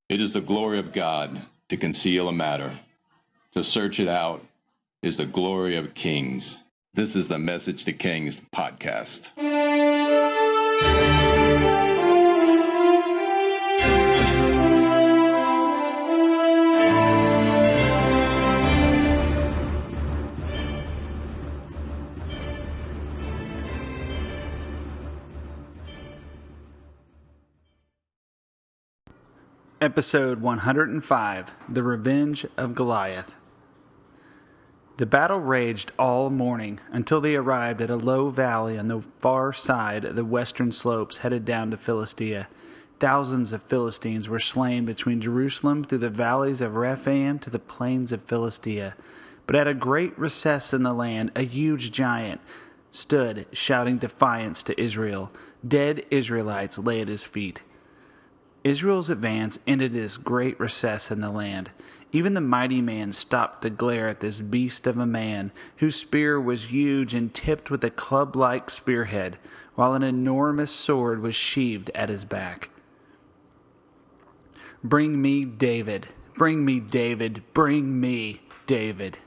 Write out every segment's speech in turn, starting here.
It is the glory of God to conceal a matter. To search it out is the glory of kings. This is the Message to Kings podcast. Episode 105, The Revenge of Goliath. The battle raged all morning until they arrived at a low valley on the far side of the western slopes headed down to Philistia. Thousands of Philistines were slain between Jerusalem through the valleys of Rephaim to the plains of Philistia. But at a great recess in the land, a huge giant stood shouting defiance to Israel. Dead Israelites lay at his feet. Israel's advance ended this great recess in the land. Even the mighty man stopped to glare at this beast of a man, whose spear was huge and tipped with a club-like spearhead, while an enormous sword was sheathed at his back. "Bring me David! Bring me David! Bring me David!"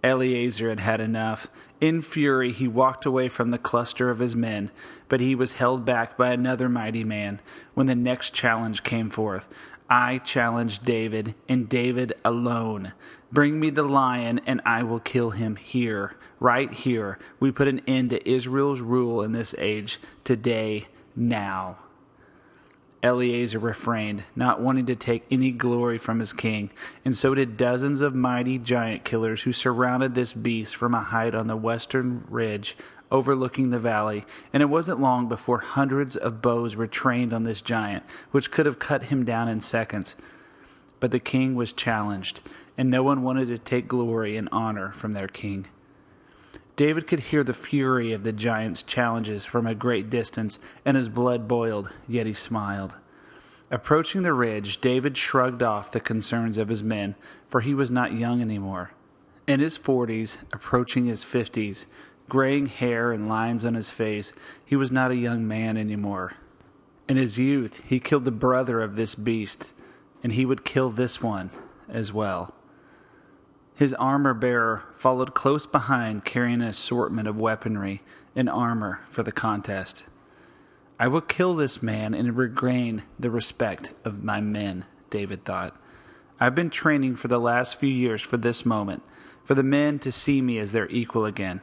Eleazar had had enough. In fury, he walked away from the cluster of his men, but he was held back by another mighty man when the next challenge came forth. "I challenge David, and David alone. Bring me the lion, and I will kill him here, right here. We put an end to Israel's rule in this age, today, now." Eleazar refrained, not wanting to take any glory from his king, and so did dozens of mighty giant killers who surrounded this beast from a height on the western ridge overlooking the valley, and it wasn't long before hundreds of bows were trained on this giant, which could have cut him down in seconds. But the king was challenged, and no one wanted to take glory and honor from their king. David could hear the fury of the giant's challenges from a great distance, and his blood boiled, yet he smiled. Approaching the ridge, David shrugged off the concerns of his men, for he was not young anymore. In his 40s, approaching his 50s, graying hair and lines on his face, he was not a young man anymore. In his youth, he killed the brother of this beast, and he would kill this one as well. His armor-bearer followed close behind, carrying an assortment of weaponry and armor for the contest. "I will kill this man and regain the respect of my men," David thought. "I've been training for the last few years for this moment, for the men to see me as their equal again.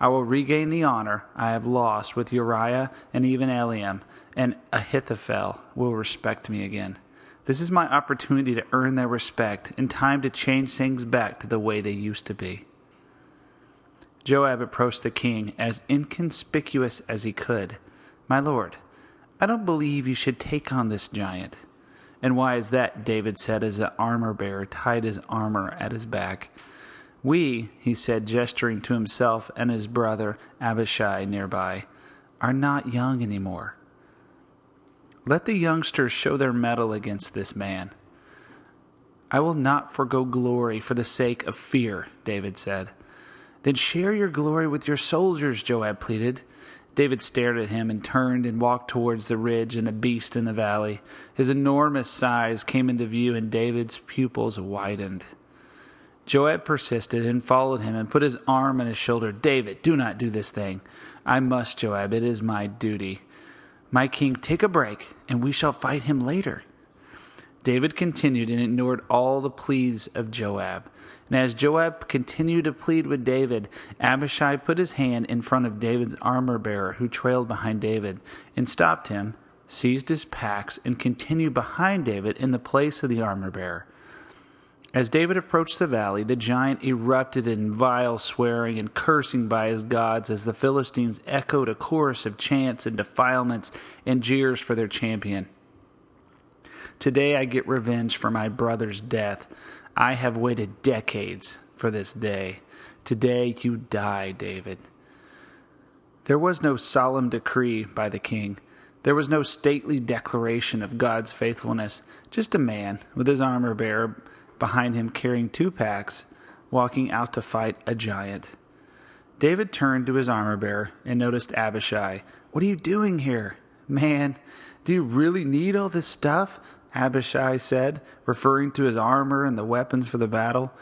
I will regain the honor I have lost with Uriah and even Eliam, and Ahithophel will respect me again. This is my opportunity to earn their respect and time to change things back to the way they used to be." Joab approached the king as inconspicuous as he could. "My lord, I don't believe you should take on this giant." "And why is that?" David said as the armor-bearer tied his armor at his back. "We," he said, gesturing to himself and his brother Abishai nearby, "are not young anymore. Let the youngsters show their mettle against this man." "I will not forgo glory for the sake of fear," David said. "Then share your glory with your soldiers," Joab pleaded. David stared at him and turned and walked towards the ridge and the beast in the valley. His enormous size came into view, and David's pupils widened. Joab persisted and followed him and put his arm on his shoulder. "David, do not do this thing." "I must, Joab. It is my duty." "My king, take a break, and we shall fight him later." David continued and ignored all the pleas of Joab. And as Joab continued to plead with David, Abishai put his hand in front of David's armor-bearer, who trailed behind David, and stopped him, seized his packs, and continued behind David in the place of the armor-bearer. As David approached the valley, the giant erupted in vile swearing and cursing by his gods as the Philistines echoed a chorus of chants and defilements and jeers for their champion. "Today I get revenge for my brother's death. I have waited decades for this day. Today you die, David." There was no solemn decree by the king. There was no stately declaration of God's faithfulness. Just a man with his armor-bearer behind him carrying 2 packs, walking out to fight a giant. David turned to his armor-bearer and noticed Abishai. "What are you doing here? Man, do you really need all this stuff? Abishai said, referring to his armor and the weapons for the battle.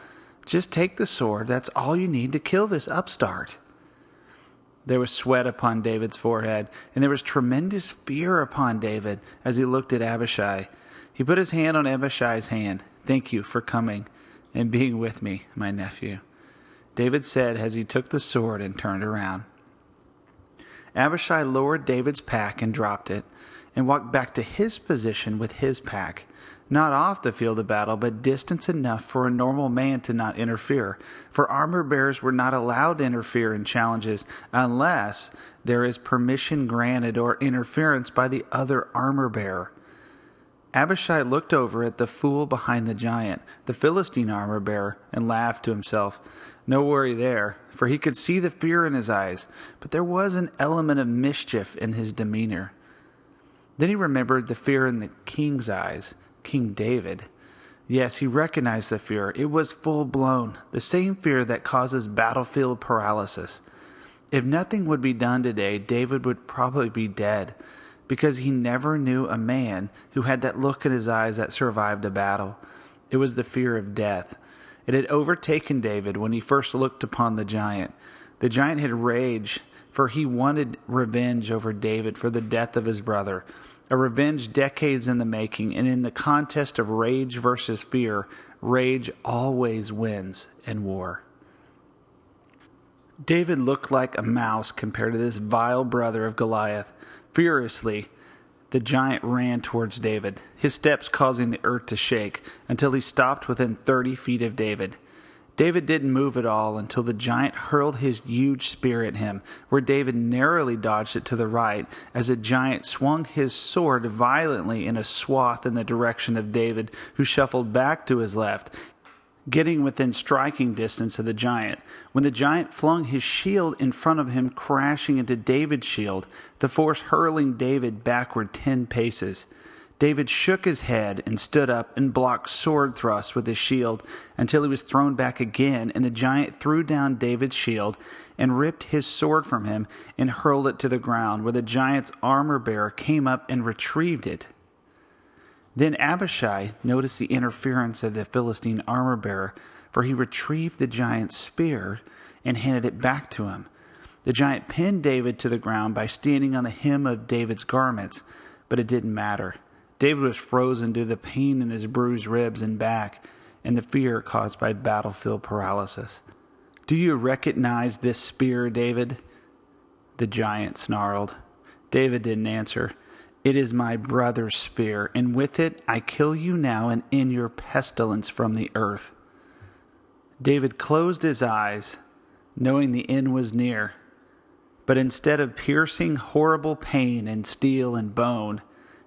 "Just take the sword. That's all you need to kill this upstart." There was sweat upon David's forehead, and there was tremendous fear upon David as he looked at Abishai. He put his hand on Abishai's hand. "Thank you for coming and being with me, my nephew," David said as he took the sword and turned around. Abishai lowered David's pack and dropped it, and walked back to his position with his pack, not off the field of battle, but distance enough for a normal man to not interfere, for armor-bearers were not allowed to interfere in challenges unless there is permission granted or interference by the other armor-bearer. Abishai looked over at the fool behind the giant, the Philistine armor-bearer, and laughed to himself. No worry there, for he could see the fear in his eyes, but there was an element of mischief in his demeanor. Then he remembered the fear in the king's eyes, King David. Yes, he recognized the fear. It was full-blown, the same fear that causes battlefield paralysis. If nothing would be done today, David would probably be dead, because he never knew a man who had that look in his eyes that survived a battle. It was the fear of death. It had overtaken David when he first looked upon the giant. The giant had rage, for he wanted revenge over David for the death of his brother, a revenge decades in the making, and in the contest of rage versus fear, rage always wins in war. David looked like a mouse compared to this vile brother of Goliath. Furiously, the giant ran towards David, his steps causing the earth to shake, until he stopped within 30 feet of David. David didn't move at all until the giant hurled his huge spear at him, where David narrowly dodged it to the right as the giant swung his sword violently in a swath in the direction of David, who shuffled back to his left, getting within striking distance of the giant. When the giant flung his shield in front of him, crashing into David's shield, the force hurling David backward 10 paces. David shook his head and stood up and blocked sword thrusts with his shield until he was thrown back again, and the giant threw down David's shield and ripped his sword from him and hurled it to the ground, where the giant's armor-bearer came up and retrieved it. Then Abishai noticed the interference of the Philistine armor-bearer, for he retrieved the giant's spear and handed it back to him. The giant pinned David to the ground by standing on the hem of David's garments, but it didn't matter. David was frozen due to the pain in his bruised ribs and back, and the fear caused by battlefield paralysis. "Do you recognize this spear, David?" the giant snarled. David didn't answer. "It is my brother's spear, and with it I kill you now and end your pestilence from the earth." David closed his eyes, knowing the end was near. But instead of piercing horrible pain in steel and bone,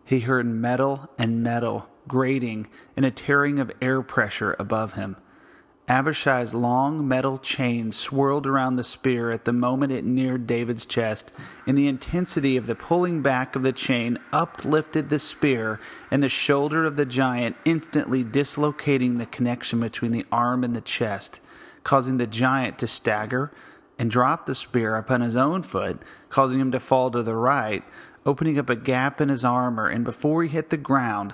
he heard metal and metal grating and a tearing of air pressure above him. Abishai's long metal chain swirled around the spear at the moment it neared David's chest, and the intensity of the pulling back of the chain uplifted the spear and the shoulder of the giant, instantly dislocating the connection between the arm and the chest, causing the giant to stagger and drop the spear upon his own foot, causing him to fall to the right, opening up a gap in his armor, and before he hit the ground,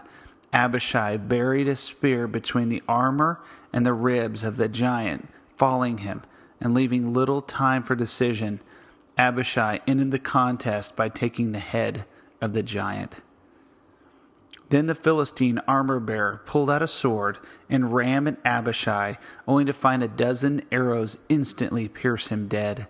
Abishai buried a spear between the armor and the ribs of the giant, falling him, and leaving little time for decision. Abishai ended the contest by taking the head of the giant. Then the Philistine armor-bearer pulled out a sword and ran at Abishai, only to find a dozen arrows instantly pierce him dead.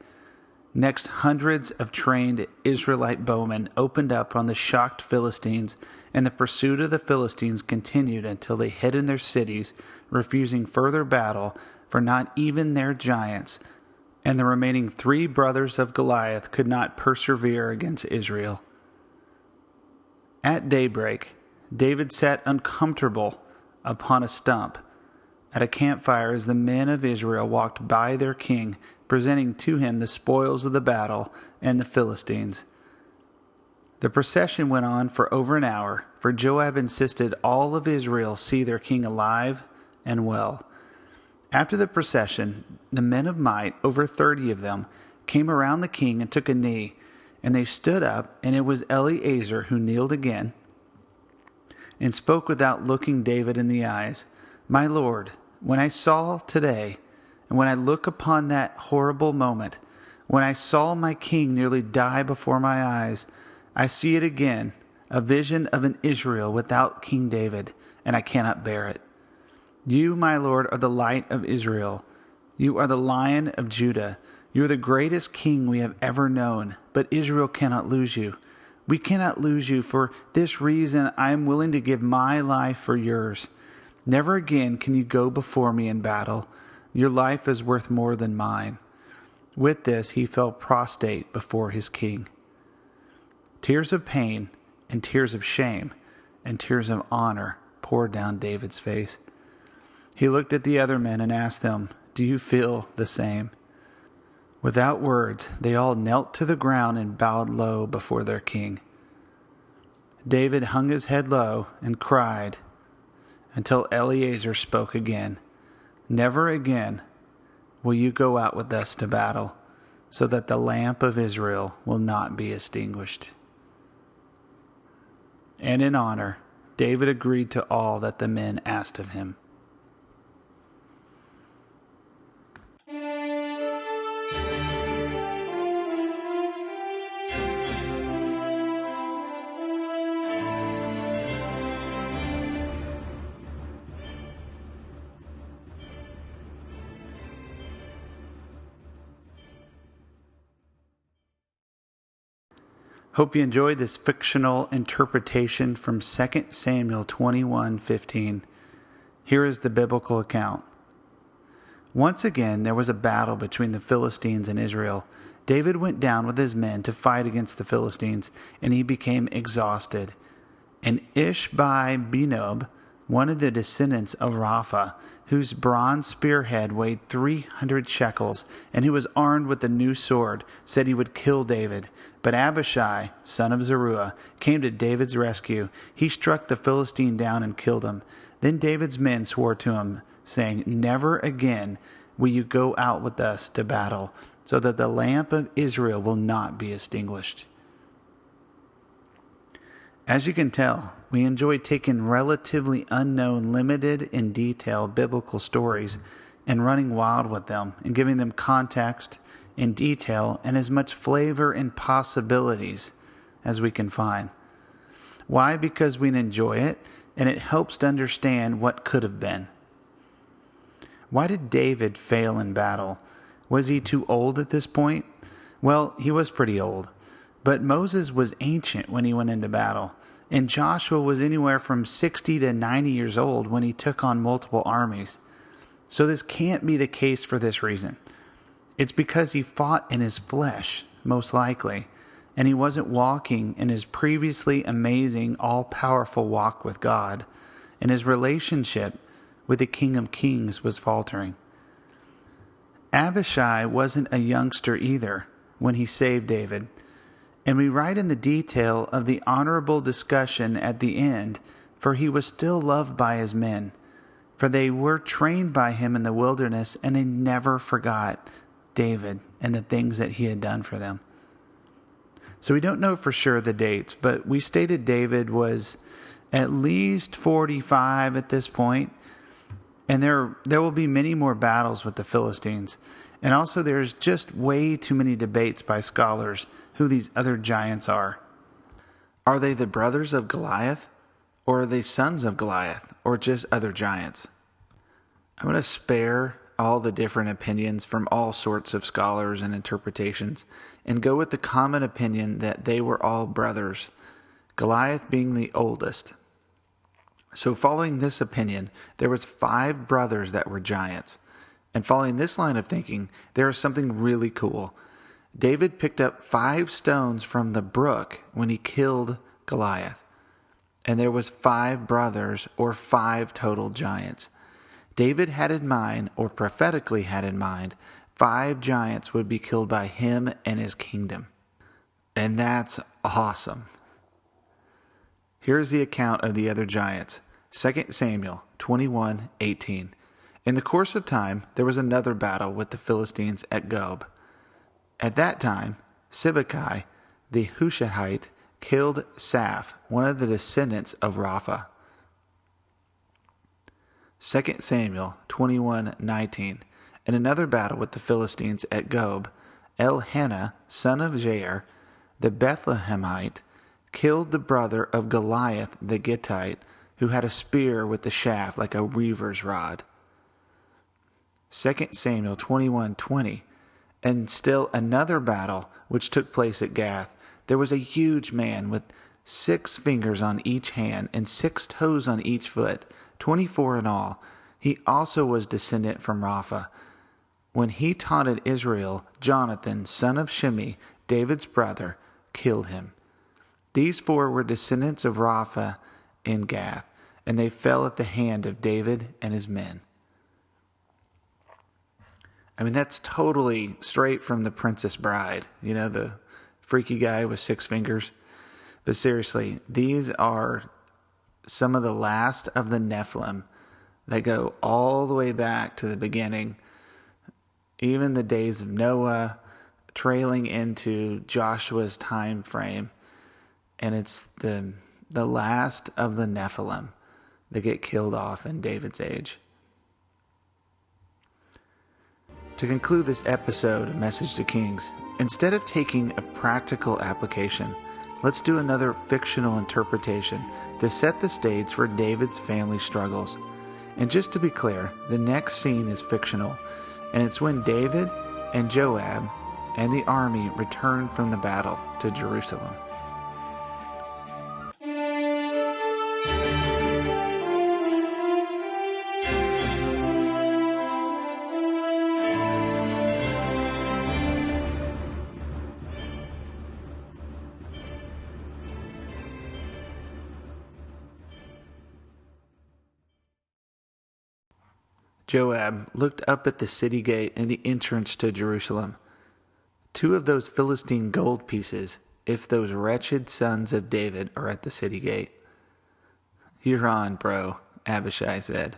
Next, hundreds of trained Israelite bowmen opened up on the shocked Philistines, and the pursuit of the Philistines continued until they hid in their cities, refusing further battle, for not even their giants and the remaining 3 brothers of Goliath could not persevere against Israel. At daybreak, David sat uncomfortable upon a stump at a campfire as the men of Israel walked by their king, presenting to him the spoils of the battle and the Philistines. The procession went on for over an hour, for Joab insisted all of Israel see their king alive and well. After the procession, the men of might, over 30 of them, came around the king and took a knee, and they stood up, and it was Eleazar who kneeled again. and spoke without looking David in the eyes, "My lord, when I saw today, and when I look upon that horrible moment, when I saw my king nearly die before my eyes, I see it again, a vision of an Israel without King David, and I cannot bear it. You, my lord, are the light of Israel. You are the Lion of Judah. You are the greatest king we have ever known, but Israel cannot lose you. We cannot lose you. For this reason, I am willing to give my life for yours. Never again can you go before me in battle. Your life is worth more than mine." With this, he fell prostrate before his king. Tears of pain and tears of shame and tears of honor poured down David's face. He looked at the other men and asked them, "Do you feel the same?" Without words, they all knelt to the ground and bowed low before their king. David hung his head low and cried until Eleazar spoke again. "Never again will you go out with us to battle, so that the lamp of Israel will not be extinguished." And in honor, David agreed to all that the men asked of him. Hope you enjoyed this fictional interpretation from 2 Samuel 21:15. Here is the biblical account. Once again, there was a battle between the Philistines and Israel. David went down with his men to fight against the Philistines, and he became exhausted. And Ishbi-Benob, one of the descendants of Rapha, whose bronze spearhead weighed 300 shekels, and who was armed with a new sword, said he would kill David. But Abishai, son of Zeruiah, came to David's rescue. He struck the Philistine down and killed him. Then David's men swore to him, saying, "Never again will you go out with us to battle, so that the lamp of Israel will not be extinguished." As you can tell, we enjoy taking relatively unknown, limited in detail biblical stories and running wild with them and giving them context and detail and as much flavor and possibilities as we can find. Why? Because we enjoy it and it helps to understand what could have been. Why did David fail in battle? Was he too old at this point? Well, he was pretty old. But Moses was ancient when he went into battle, and Joshua was anywhere from 60 to 90 years old when he took on multiple armies. So this can't be the case for this reason. It's because he fought in his flesh, most likely, and he wasn't walking in his previously amazing, all-powerful walk with God, and his relationship with the King of Kings was faltering. Abishai wasn't a youngster either when he saved David. And we write in the detail of the honorable discussion at the end, for he was still loved by his men, for they were trained by him in the wilderness, and they never forgot David and the things that he had done for them. So we don't know for sure the dates, but we stated David was at least 45 at this point, and there will be many more battles with the Philistines. And also there's just way too many debates by scholars who these other giants are. Are they the brothers of Goliath? Or are they sons of Goliath? Or just other giants? I'm going to spare all the different opinions from all sorts of scholars and interpretations and go with the common opinion that they were all brothers, Goliath being the oldest. So following this opinion, there was 5 brothers that were giants. And following this line of thinking, there is something really cool. David picked up 5 stones from the brook when he killed Goliath. And there was 5 brothers, or 5 total giants. David had in mind, or prophetically had in mind, 5 giants would be killed by him and his kingdom. And that's awesome. Here's the account of the other giants. 2 Samuel 21:18. In the course of time, there was another battle with the Philistines at Gob. At that time, Sibbecai, the Hushahite, killed Saph, one of the descendants of Rapha. 2 Samuel 21:19. In another battle with the Philistines at Gob, Elkanah, son of Jair, the Bethlehemite, killed the brother of Goliath the Gittite, who had a spear with the shaft like a weaver's rod. 2 Samuel 21:20. And still another battle which took place at Gath, there was a huge man with 6 fingers on each hand and 6 toes on each foot, 24 in all. He also was descendant from Rapha. When he taunted Israel, Jonathan, son of Shimei, David's brother, killed him. These 4 were descendants of Rapha in Gath, and they fell at the hand of David and his men. I mean, that's totally straight from The Princess Bride. You know, the freaky guy with 6 fingers. But seriously, these are some of the last of the Nephilim that go all the way back to the beginning. Even the days of Noah, trailing into Joshua's time frame. And it's the last of the Nephilim that get killed off in David's age. To conclude this episode of Message to Kings, instead of taking a practical application, let's do another fictional interpretation to set the stage for David's family struggles. And just to be clear, the next scene is fictional, and it's when David and Joab and the army return from the battle to Jerusalem. Joab looked up at the city gate and the entrance to Jerusalem. 2 of those Philistine gold pieces, if those wretched sons of David are at the city gate. You're on, bro, Abishai said.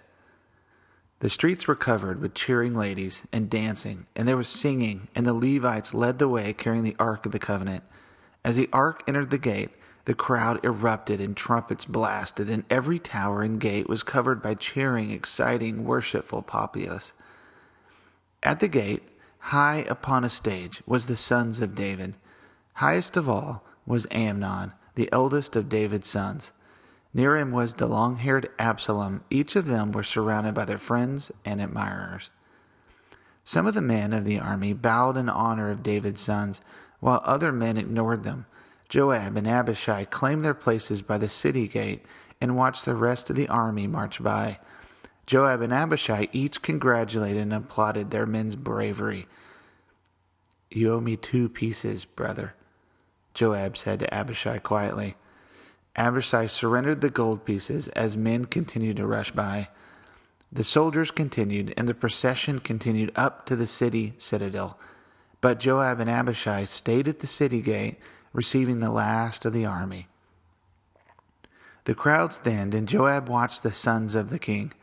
The streets were covered with cheering ladies and dancing, and there was singing, and the Levites led the way carrying the Ark of the Covenant. As the Ark entered the gate, the crowd erupted and trumpets blasted, and every tower and gate was covered by cheering, exciting, worshipful populace. At the gate, high upon a stage, was the sons of David. Highest of all was Amnon, the eldest of David's sons. Near him was the long-haired Absalom. Each of them were surrounded by their friends and admirers. Some of the men of the army bowed in honor of David's sons, while other men ignored them. Joab and Abishai claimed their places by the city gate and watched the rest of the army march by. Joab and Abishai each congratulated and applauded their men's bravery. "You owe me 2 pieces, brother," Joab said to Abishai quietly. Abishai surrendered the gold pieces as men continued to rush by. The soldiers continued, and the procession continued up to the city citadel. But Joab and Abishai stayed at the city gate, receiving the last of the army. The crowds thinned, and Joab watched the sons of the king,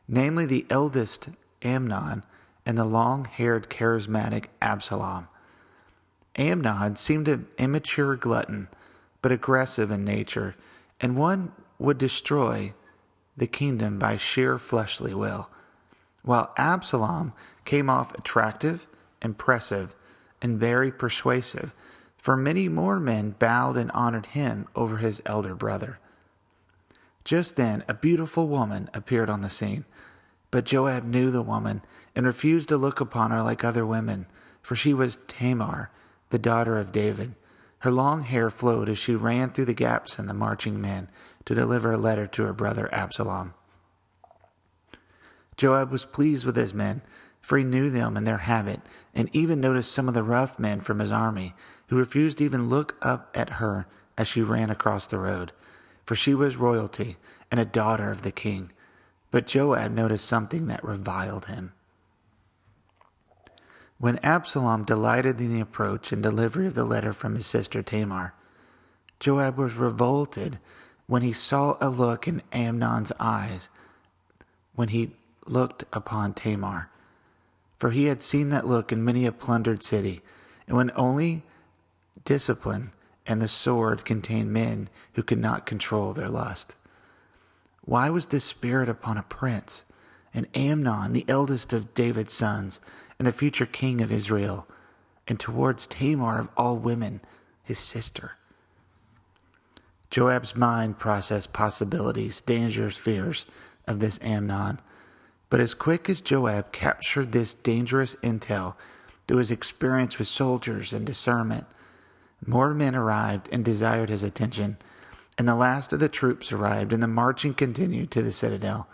namely the eldest Amnon and the long-haired charismatic Absalom. Amnon seemed an immature glutton, but aggressive in nature, and one would destroy the kingdom by sheer fleshly will, while Absalom came off attractive, impressive, and very persuasive, for many more men bowed and honored him over his elder brother. Just then, a beautiful woman appeared on the scene, but Joab knew the woman and refused to look upon her like other women, for she was Tamar, the daughter of David. Her long hair flowed as she ran through the gaps in the marching men to deliver a letter to her brother Absalom. Joab was pleased with his men, for he knew them and their habit, and even noticed some of the rough men from his army, who refused to even look up at her as she ran across the road, for she was royalty and a daughter of the king. But Joab noticed something that reviled him. When Absalom delighted in the approach and delivery of the letter from his sister Tamar, Joab was revolted when he saw a look in Amnon's eyes when he looked upon Tamar. For he had seen that look in many a plundered city, and when only discipline and the sword contained men who could not control their lust. Why was this spirit upon a prince? and Amnon, the eldest of David's sons, and the future king of Israel, and towards Tamar of all women, his sister. Joab's mind processed possibilities, dangers, fears of this Amnon. But as quick as Joab captured this dangerous intel through his experience with soldiers and discernment, more men arrived and desired his attention, and the last of the troops arrived, and the marching continued to the citadel.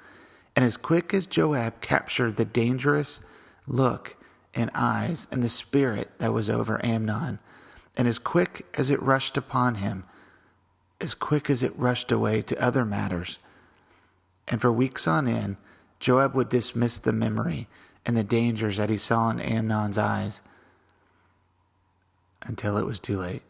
And as quick as Joab captured the dangerous look and eyes and the spirit that was over Amnon, and as quick as it rushed upon him, as quick as it rushed away to other matters, and for weeks on end, Joab would dismiss the memory and the dangers that he saw in Amnon's eyes until it was too late.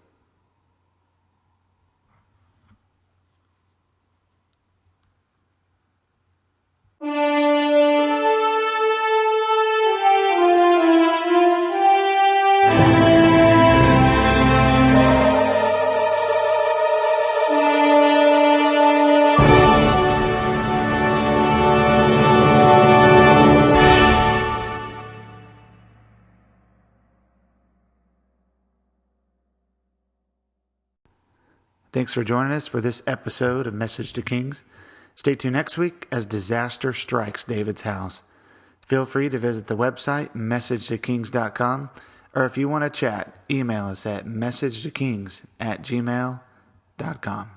Thanks for joining us for this episode of Message to Kings. Stay tuned next week as disaster strikes David's house. Feel free to visit the website, messagetokings.com, or if you want to chat, email us at messagetokings@gmail.com.